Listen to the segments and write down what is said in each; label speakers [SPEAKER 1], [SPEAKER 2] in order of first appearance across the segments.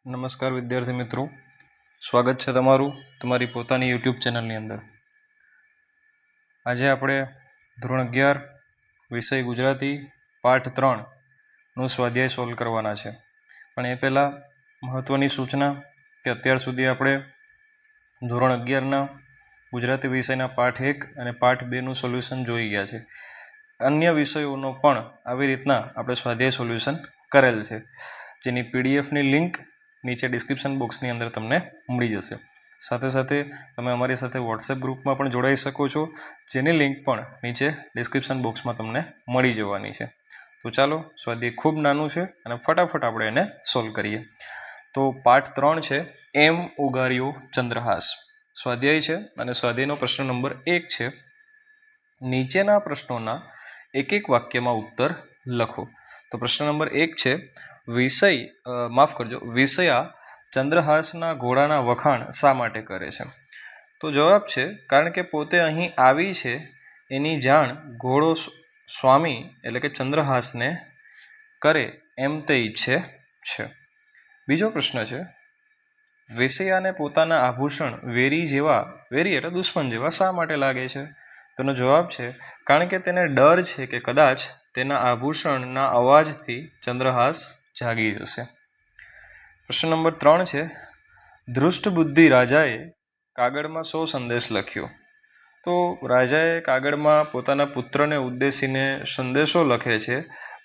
[SPEAKER 1] નમસ્કાર વિદ્યાર્થી મિત્રો, સ્વાગત છે તમારું તમારી પોતાની યુટ્યુબ ચેનલની અંદર. આજે આપણે ધોરણ 11 વિષય ગુજરાતી પાઠ 3 નું સ્વાધ્યાય સોલ્વ કરવાના છે. પણ એ પહેલાં મહત્ત્વની સૂચના કે અત્યાર સુધી આપણે ધોરણ 11ના ગુજરાતી વિષયના પાઠ 1 અને પાઠ 2નું સોલ્યુશન જોઈ ગયા છે. અન્ય વિષયોનો પણ આવી રીતના આપણે સ્વાધ્યાય સોલ્યુશન કરેલ છે, જેની પીડીએફની લિંક નીચે ડિસ્ક્રિપ્શન બોક્સની અંદર તમને મળી જશે. સાથે સાથે તમે અમારી સાથે વોટ્સએપ ગ્રુપમાં પણ જોડાઈ શકો છો, જેની લિંક પણ નીચે ડિસ્ક્રિપ્શન બોક્સમાં તમને મળી જવાની છે. તો ચાલો, સ્વાધ્યાય ખૂબ નાનું છે અને ફટાફટ આપણે એને સોલ્વ કરીએ. તો પાઠ 3 છે એમ ઉગાર્યો ચંદ્રહાસ. સ્વાધ્યાય છે અને સ્વાધ્યાયનો પ્રશ્ન નંબર 1 છે, નીચેના પ્રશ્નોના એક એક વાક્યમાં ઉત્તર લખો. તો પ્રશ્ન નંબર 1 છે, વિષયા ચંદ્રહાસના ઘોડાના વખાણ શા માટે કરે છે? તો જવાબ છે, કારણ કે પોતે અહીં આવી છે એની જાણ ઘોડો સ્વામી એટલે કે ચંદ્રહાસને કરે એમ તે ઈચ્છે છે. બીજો પ્રશ્ન છે, વિષયાને પોતાના આભૂષણ વેરી એટલે દુશ્મન જેવા શા માટે લાગે છે? તેનો જવાબ છે, કારણ કે તેને ડર છે કે કદાચ તેના આભૂષણના અવાજથી ચંદ્રહાસ જાગી જશે. પ્રશ્ન નંબર 3 છે, ધૃષ્ટ બુદ્ધિ રાજાએ કાગળમાં શો સંદેશ લખ્યો? તો રાજાએ કાગળમાં પોતાના પુત્રને ઉદ્દેશીને સંદેશો લખે છે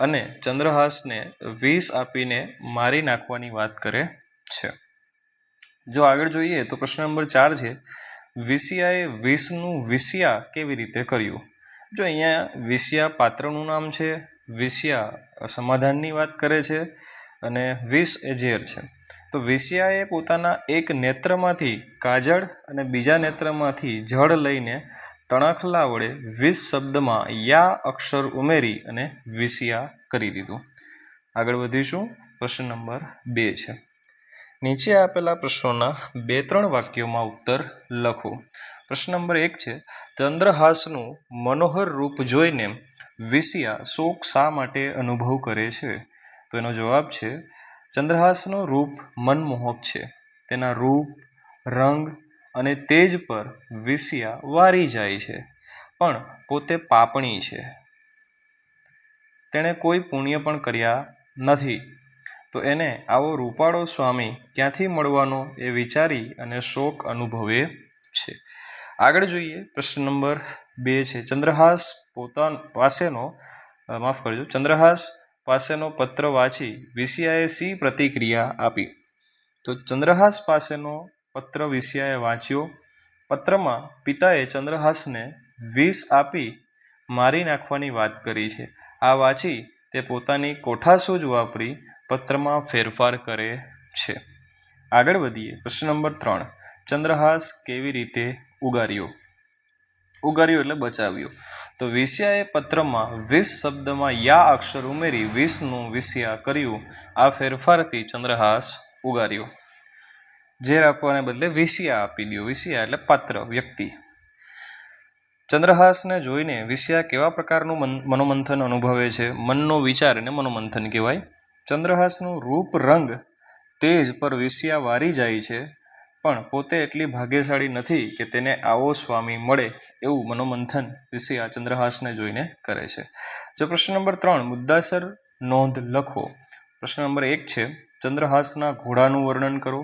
[SPEAKER 1] અને ચંદ્રહાસને વિષ આપીને મારી નાખવાની વાત કરે છે. જો આગળ જોઈએ તો પ્રશ્ન નંબર 4 છે, વિષયાએ વિષનું વિષયા કેવી રીતે કર્યું? જો અહીંયા વિષયા પાત્રનું નામ છે, વિષયા સમાધાનની વાત કરે છે અને વિષ એ ઝેર છે. તો વિષયાએ પોતાના એક નેત્રમાંથી કાજળ અને બીજા નેત્રમાંથી જળ લઈને તણખલા વડે વિષ શબ્દમાં યા અક્ષર ઉમેરી અને વિષયા કરી દીધું. આગળ વધીશું. પ્રશ્ન નંબર 2 છે, નીચે આપેલા પ્રશ્નોના 2-3 વાક્યોમાં ઉત્તર લખો. પ્રશ્ન નંબર 1 છે, ચંદ્રહાસનું મનોહર રૂપ જોઈને વિષયા શોક શા માટે અનુભવ કરે છે? તો એનો જવાબ છે, ચંદ્રહાસનું રૂપ મનમોહક છે. તેના રૂપ, રંગ અને તેજ પર વિષયા વારી જાય છે, પણ પોતે પાપણી છે. તેણે કોઈ પુણ્ય પણ કર્યા નથી, તો એને આવો રૂપાળો સ્વામી ક્યાંથી મળવાનો એ વિચારી અને શોક અનુભવે છે. આગળ જોઈએ. પ્રશ્ન નંબર 2 છે, ચંદ્રહાસ પાસેનો પત્ર વાંચી વિષયાએ શી પ્રતિક્રિયા આપી? તો ચંદ્રહાસ પાસેનો પત્ર વિષયાએ વાંચ્યો. પત્રમાં પિતાએ ચંદ્રહાસને વિષ આપી મારી નાખવાની વાત કરી છે. આ વાંચી તે પોતાની કોઠાસૂઝ વાપરી પત્રમાં ફેરફાર કરે છે. આગળ વધીએ. પ્રશ્ન નંબર 3, ચંદ્રહાસ કેવી રીતે ઉગાર્યો એટલે બચાવ્યો? તો વિષયાએ પત્રમાં વિષ શબ્દમાં યા અક્ષર ઉમેરી વિષનું વિષયા કર્યું. આ ફેરફારથી ચંદ્રહાસ ઉગાર્યો. ઝેર આપવાને બદલે વિષયા આપી દો. વિષયા એટલે પાત્ર, વ્યક્તિ. ચંદ્રહાસને જોઈને વિષયા કેવા પ્રકારનું મનોમંથન અનુભવે છે? મનનો વિચાર એને મનોમંથન કહેવાય. ચંદ્રહાસનું રૂપ, રંગ, તેજ પર વિષયા વારી જાય છે, પણ પોતે એટલી ભાગ્યશાળી નથી કે તેને આવો સ્વામી મળે એવું મનોમંથન વિષયા ચંદ્રહાસને જોઈને કરે છે. જો પ્રશ્ન નંબર 3, મુદ્દાસર નોંધ લખો. પ્રશ્ન નંબર 1 છે, ચંદ્રહાસના ઘોડાનું વર્ણન કરો.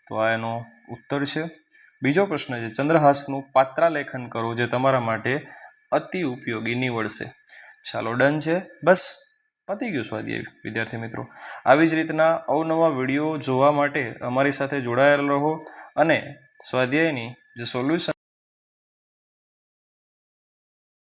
[SPEAKER 1] તો આ એનો ઉત્તર છે. બીજો પ્રશ્ન છે, ચંદ્રહાસનું પાત્રાલેખન કરો જે તમારા માટે અતિ ઉપયોગી નીવડશે. ચાલો, ડન છે. બસ પતી ગયું સ્વાધ્યાય વિદ્યાર્થી મિત્રો. આવી જ રીતના અવનવા વિડીયો જોવા માટે અમારી સાથે જોડાયેલા રહો અને સ્વાધ્યાયની જે સોલ્યુશન